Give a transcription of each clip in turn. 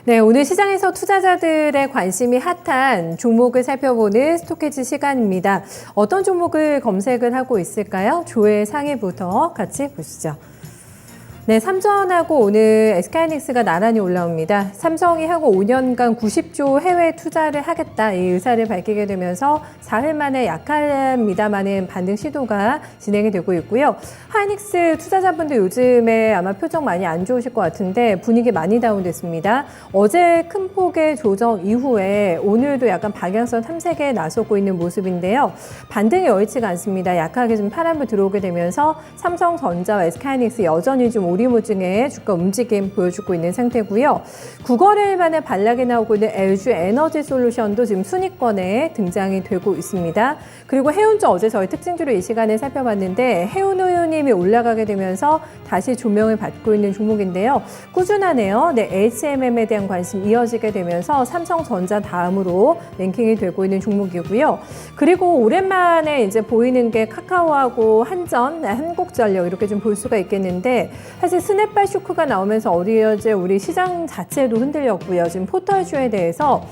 네, 오늘 시장에서 투자자들의 관심이 핫한 종목을 살펴보는 스토캐치 시간입니다. 어떤 종목을 검색을 하고 있을까요? 조회 상위부터 같이 보시죠. 네, 삼성하고 오늘 SK하이닉스가 나란히 올라옵니다. 삼성이 하고 5년간 90조 해외 투자를 하겠다 이 의사를 밝히게 되면서 사흘 만에 약합니다만은 반등 시도가 진행이 되고 있고요. 하이닉스 투자자분들 요즘에 아마 표정 많이 안 좋으실 것 같은데 분위기 많이 다운됐습니다. 어제 큰 폭의 조정 이후에 오늘도 약간 방향성 탐색에 나서고 있는 모습인데요. 반등이 여의치가 않습니다. 약하게 좀 파란불 들어오게 되면서 삼성전자와 SK하이닉스 여전히 좀 오리무중에 주가 움직임 보여주고 있는 상태고요. 9거래일 만에 반락이 나오고 있는 LG 에너지 솔루션도 지금 순위권에 등장이 되고 있습니다. 그리고 해운조 어제 저희 특징주로 이 시간에 살펴봤는데 해운우유님이 올라가게 되면서 다시 조명을 받고 있는 종목인데요. 꾸준하네요. 네, HMM에 대한 관심 이어지게 되면서 삼성전자 다음으로 랭킹이 되고 있는 종목이고요. 그리고 오랜만에 이제 보이는 게 카카오하고 한전, 한국전력 이렇게 좀 볼 수가 있겠는데 사실 스냅발 쇼크가 나오면서 어제 우리 시장 자체도 흔들렸고요. 지금 포털주에 대해서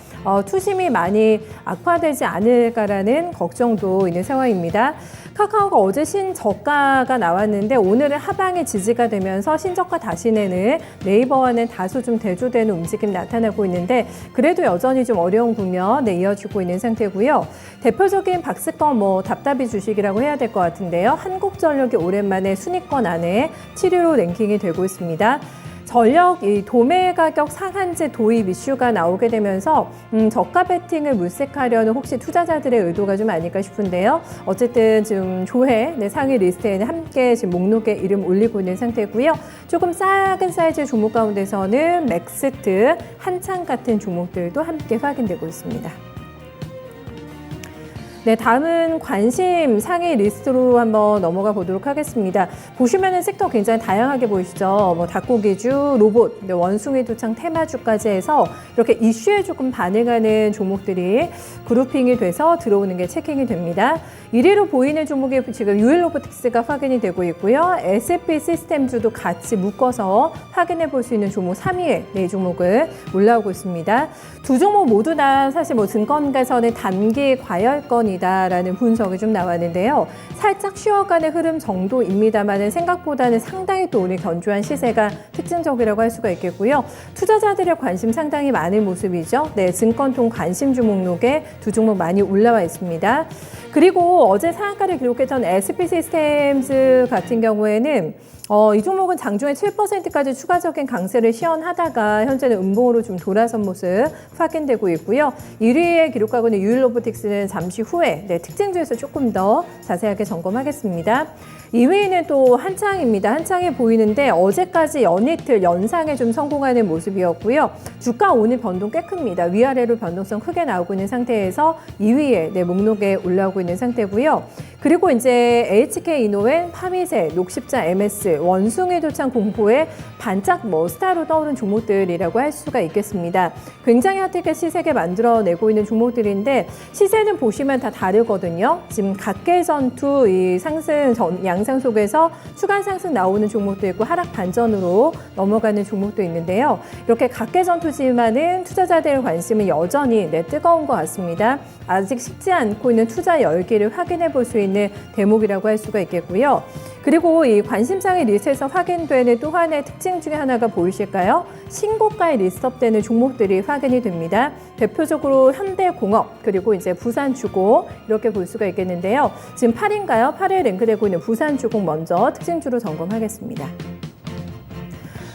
투심이 많이 악화되지 않을까라는 걱정도 있는 상황입니다. 카카오가 어제 신저가가 나왔는데 오늘은 하방에 지지가 되면서 신저가 다시내는 네이버와는 다소 좀 대조되는 움직임 나타나고 있는데 그래도 여전히 좀 어려운 국면 이어지고 있는 상태고요. 대표적인 박스권 답답이 주식이라고 해야 될 것 같은데요. 한국전력이 오랜만에 순위권 안에 7위로 랭킹이 되고 있습니다. 전력 이 도매 가격 상한제 도입 이슈가 나오게 되면서 저가 베팅을 물색하려는 혹시 투자자들의 의도가 좀 아닐까 싶은데요. 어쨌든 지금 조회 상위 리스트에는 함께 지금 목록에 이름 올리고 있는 상태고요. 조금 작은 사이즈 종목 가운데서는 맥스트, 한창 같은 종목들도 함께 확인되고 있습니다. 네, 다음은 관심 상위 리스트로 한번 넘어가 보도록 하겠습니다. 보시면은 섹터 굉장히 다양하게 보이시죠? 닭고기주, 로봇, 원숭이 두창 테마주까지 해서 이렇게 이슈에 조금 반응하는 종목들이 그룹핑이 돼서 들어오는 게 체킹이 됩니다. 1위로 보이는 종목이 지금 유일로보틱스가 확인이 되고 있고요. S&P 시스템주도 같이 묶어서 확인해 볼 수 있는 종목 3위에 이 종목을 올라오고 있습니다. 두 종목 모두 다 사실 증권가에서는 단기 과열권이다라는 분석이 좀 나왔는데요. 살짝 쉬어가는 흐름 정도입니다만 생각보다는 상당히 또 오늘 견조한 시세가 특징적이라고 할 수가 있겠고요. 투자자들의 관심 상당히 많은 모습이죠. 네, 증권통 관심주 목록에 두 종목 많이 올라와 있습니다. 그리고 어제 상한가를 기록했던 SP 시스템즈 같은 경우에는 이 종목은 장중에 7%까지 추가적인 강세를 시연하다가 현재는 음봉으로 좀 돌아선 모습 확인되고 있고요. 1위에 기록하고 있는 유일로보틱스는 잠시 후에 특징주에서 조금 더 자세하게 점검하겠습니다. 2위는 또 한창입니다. 한창이 보이는데 어제까지 연이틀 연상에 좀 성공하는 모습이었고요. 주가 오늘 변동 꽤 큽니다. 위아래로 변동성 크게 나오고 있는 상태에서 2위에 목록에 올라오고 있는 상태고요. 그리고 이제 HK 이노웬, 파미세, 녹십자 MS, 원숭이 도창 공포에 반짝 스타로 떠오른 종목들이라고 할 수가 있겠습니다. 굉장히 핫하게 시세게 만들어내고 있는 종목들인데 시세는 보시면 다 다르거든요. 지금 각계전투 이 상승 양상 속에서 추가 상승 나오는 종목도 있고 하락 반전으로 넘어가는 종목도 있는데요. 이렇게 각계전투지만은 투자자들의 관심은 여전히 뜨거운 것 같습니다. 아직 식지 않고 있는 투자 열기를 확인해 볼 수 있는 대목이라고 할 수가 있겠고요. 그리고 이 관심상의 리스트에서 확인되는 또 하나의 특징 중에 하나가 보이실까요? 신고가에 리스트업되는 종목들이 확인이 됩니다. 대표적으로 현대공업 그리고 이제 부산주공 이렇게 볼 수가 있겠는데요. 지금 8위인가요? 8위에 랭크되고 있는 부산주공 먼저 특징주로 점검하겠습니다.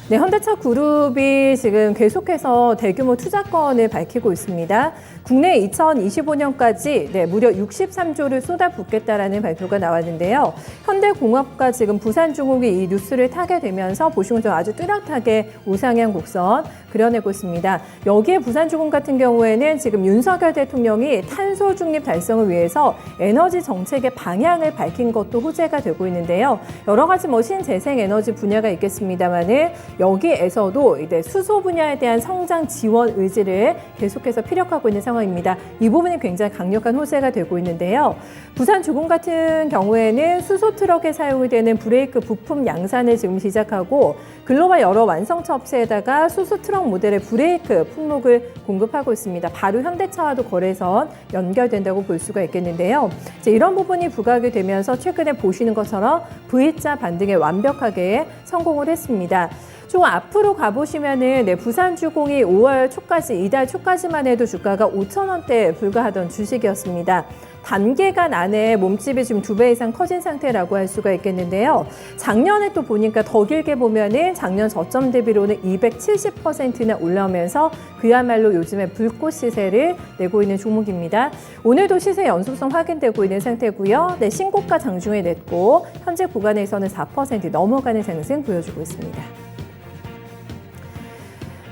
네, 현대차 그룹이 지금 계속해서 대규모 투자건을 밝히고 있습니다. 국내 2025년까지 무려 63조를 쏟아붓겠다라는 발표가 나왔는데요. 현대공업과 지금 부산중공이 이 뉴스를 타게 되면서 보시면 좀 아주 뚜렷하게 우상향 곡선 그려내고 있습니다. 여기에 부산중공 같은 경우에는 지금 윤석열 대통령이 탄소 중립 달성을 위해서 에너지 정책의 방향을 밝힌 것도 호재가 되고 있는데요. 여러 가지 신재생 에너지 분야가 있겠습니다만은 여기에서도 이제 수소 분야에 대한 성장 지원 의지를 계속해서 피력하고 있는 상황입니다. 이 부분이 굉장히 강력한 호재가 되고 있는데요. 부산주공 같은 경우에는 수소 트럭에 사용이 되는 브레이크 부품 양산을 지금 시작하고 글로벌 여러 완성차 업체에다가 수소 트럭 모델의 브레이크 품목을 공급하고 있습니다. 바로 현대차와도 거래선 연결된다고 볼 수가 있겠는데요. 이런 부분이 부각이 되면서 최근에 보시는 것처럼 V자 반등에 완벽하게 성공을 했습니다. 좀 앞으로 가보시면은 부산주공이 5월 초까지, 이달 초까지만 해도 주가가 5,000원대에 불과하던 주식이었습니다. 단기간 안에 몸집이 지금 2배 이상 커진 상태라고 할 수가 있겠는데요. 작년에 또 보니까 더 길게 보면은 작년 저점 대비로는 270%나 올라오면서 그야말로 요즘에 불꽃 시세를 내고 있는 종목입니다. 오늘도 시세 연속성 확인되고 있는 상태고요. 신고가 장중에 냈고 현재 구간에서는 4% 넘어가는 상승 보여주고 있습니다.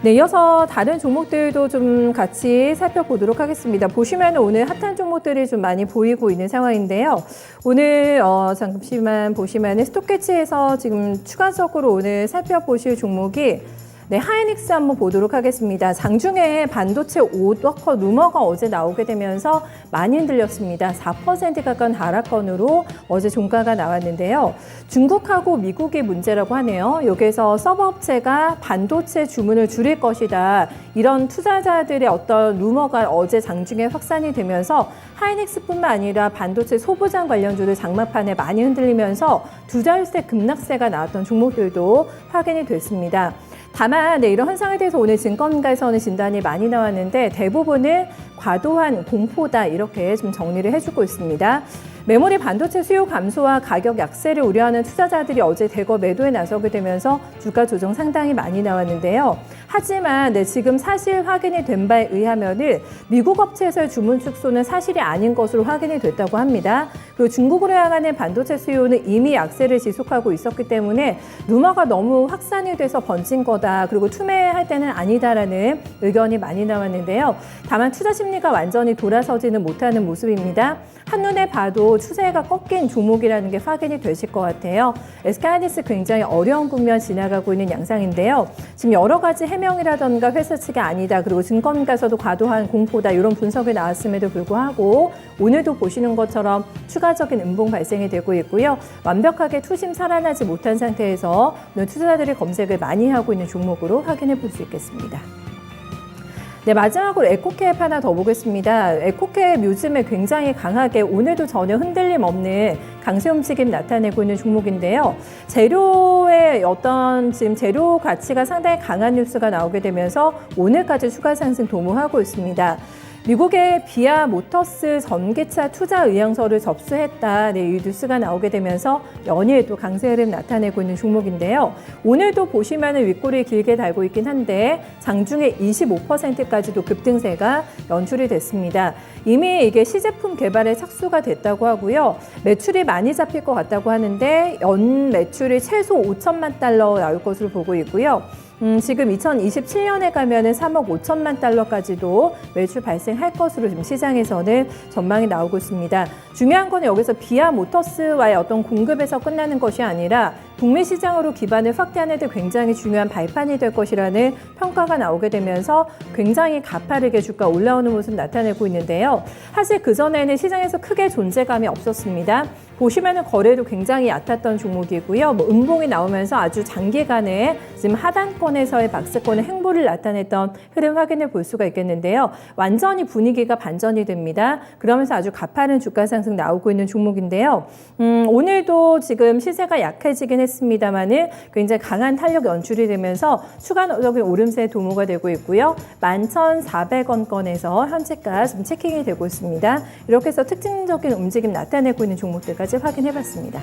이어서 다른 종목들도 좀 같이 살펴보도록 하겠습니다. 보시면 오늘 핫한 종목들이 좀 많이 보이고 있는 상황인데요. 오늘 잠시만 보시면 스톡캐치에서 지금 추가적으로 오늘 살펴보실 종목이 하이닉스 한번 보도록 하겠습니다. 장중에 반도체 오더컷 루머가 어제 나오게 되면서 많이 흔들렸습니다. 4% 가까운 하락권으로 어제 종가가 나왔는데요. 중국하고 미국이 문제라고 하네요. 여기서 서버업체가 반도체 주문을 줄일 것이다. 이런 투자자들의 어떤 루머가 어제 장중에 확산이 되면서 하이닉스뿐만 아니라 반도체 소부장 관련주들 장마판에 많이 흔들리면서 두 자릿수 급락세가 나왔던 종목들도 확인이 됐습니다. 다만 이런 현상에 대해서 오늘 증권가에서는 진단이 많이 나왔는데 대부분은 과도한 공포다 이렇게 좀 정리를 해주고 있습니다. 메모리 반도체 수요 감소와 가격 약세를 우려하는 투자자들이 어제 대거 매도에 나서게 되면서 주가 조정 상당히 많이 나왔는데요. 하지만 지금 사실 확인이 된 바에 의하면은 미국 업체에서의 주문 축소는 사실이 아닌 것으로 확인이 됐다고 합니다. 그리고 중국으로 향하는 반도체 수요는 이미 약세를 지속하고 있었기 때문에 루머가 너무 확산이 돼서 번진 거다. 그리고 투매할 때는 아니다라는 의견이 많이 나왔는데요. 다만 투자 심리가 완전히 돌아서지는 못하는 모습입니다. 한눈에 봐도 추세가 꺾인 종목이라는 게 확인이 되실 것 같아요. SK하이닉스 굉장히 어려운 국면 지나가고 있는 양상인데요. 지금 여러 가지 해명이라던가 회사 측이 아니다. 그리고 증권가에서도 과도한 공포다. 이런 분석이 나왔음에도 불구하고 오늘도 보시는 것처럼 추가적인 음봉 발생이 되고 있고요. 완벽하게 투심 살아나지 못한 상태에서 오늘 투자자들이 검색을 많이 하고 있는 종목으로 확인해 볼 수 있겠습니다. 마지막으로 에코캡 하나 더 보겠습니다. 에코캡 요즘에 굉장히 강하게 오늘도 전혀 흔들림 없는 강세 움직임 나타내고 있는 종목인데요. 재료의 어떤 지금 재료 가치가 상당히 강한 뉴스가 나오게 되면서 오늘까지 추가 상승 도모하고 있습니다. 미국의 비아 모터스 전기차 투자 의향서를 접수했다. 이 뉴스가 나오게 되면서 연일 또 강세 흐름 나타내고 있는 종목인데요. 오늘도 보시면 윗골이 길게 달고 있긴 한데 장중에 25%까지도 급등세가 연출이 됐습니다. 이미 이게 시제품 개발에 착수가 됐다고 하고요. 매출이 많이 잡힐 것 같다고 하는데 연 매출이 최소 5천만 달러 나올 것으로 보고 있고요. 지금 2027년에 가면은 3억 5천만 달러까지도 매출 발생할 것으로 지금 시장에서는 전망이 나오고 있습니다. 중요한 건 여기서 비아 모터스와의 어떤 공급에서 끝나는 것이 아니라 북미 시장으로 기반을 확대하는 데 굉장히 중요한 발판이 될 것이라는 평가가 나오게 되면서 굉장히 가파르게 주가 올라오는 모습 나타내고 있는데요. 사실 그전에는 시장에서 크게 존재감이 없었습니다. 보시면은 거래도 굉장히 얕았던 종목이고요. 음봉이 나오면서 아주 장기간에 지금 하단권에서의 박스권의 행보를 나타냈던 흐름 확인해 볼 수가 있겠는데요. 완전히 분위기가 반전이 됩니다. 그러면서 아주 가파른 주가 상승 나오고 있는 종목인데요. 오늘도 지금 시세가 약해지긴 했습니다만은 굉장히 강한 탄력 연출이 되면서 추가적인 오름세 도모가 되고 있고요. 11,400원권에서 현재가 지금 체킹이 되고 있습니다. 이렇게 해서 특징적인 움직임 나타내고 있는 종목들까지 확인해 봤습니다.